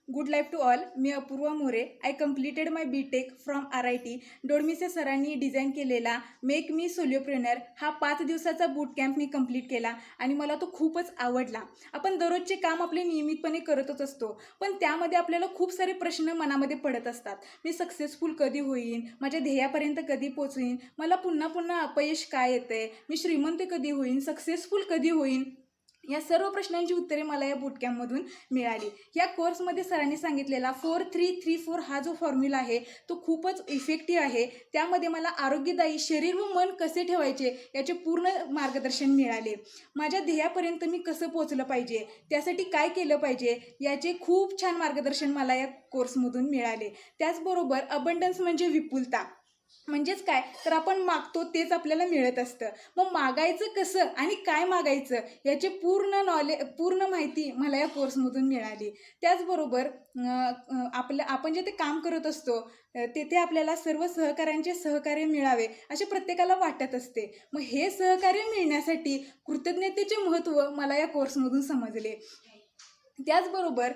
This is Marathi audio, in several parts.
Good life to all. मी Apurva More. I completed my BTech from RIT. डोडमीसे सरांनी डिझाईन केलेला मेक मी सोलोप्रेनर हा 5 दिवसाचा बूट कॅम्प मी कंप्लीट केला आणि मला तो खूपच आवडला. आपण दररोजचे काम आपले नियमितपणे करतच असतो, पण त्यामध्ये आपल्याला खूप सारे प्रश्न मनामध्ये पडत असतात. मी सक्सेसफुल कधी होईन, माझ्या ध्येयापर्यंत कधी पोचवीन, मला पुन्हा पुन्हा अपयश काय येतंय, मी श्रीमंत कधी होईन, सक्सेसफुल कधी होईन, या सर्व प्रश्नांची उत्तरे मला या बूटकॅम्पमधून मिळाली. या कोर्समध्ये सरांनी सांगितलेला 4-3-3-4 हा जो फॉर्म्युला आहे तो खूपच इफेक्टिव्ह आहे. त्यामध्ये मला आरोग्यदायी शरीर व मन कसे ठेवायचे याचे पूर्ण मार्गदर्शन मिळाले. माझ्या ध्येयापर्यंत मी कसं पोचलं पाहिजे, त्यासाठी काय केलं पाहिजे याचे खूप छान मार्गदर्शन मला या कोर्समधून मिळाले. त्याचबरोबर अबंडन्स म्हणजे विपुलता, म्हणजेच काय तर आपण मागतो तेच आपल्याला मिळत असतं. मग मागायचं कसं आणि काय मागायचं याचे पूर्ण माहिती मला या कोर्समधून मिळाली. त्याचबरोबर आपण जे ते काम करत असतो तेथे आपल्याला सर्व सहकाऱ्यांचे सहकार्य मिळावे असे प्रत्येकाला वाटत असते. मग हे सहकार्य मिळण्यासाठी कृतज्ञतेचे महत्त्व मला या कोर्समधून समजले. त्याचबरोबर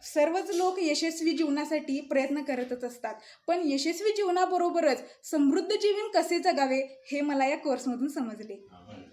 सर्वच लोक यशस्वी जीवनासाठी प्रयत्न करतच असतात, पण यशस्वी जीवनाबरोबरच समृद्ध जीवन कसे जगावे हे मला या कोर्समधून समजले.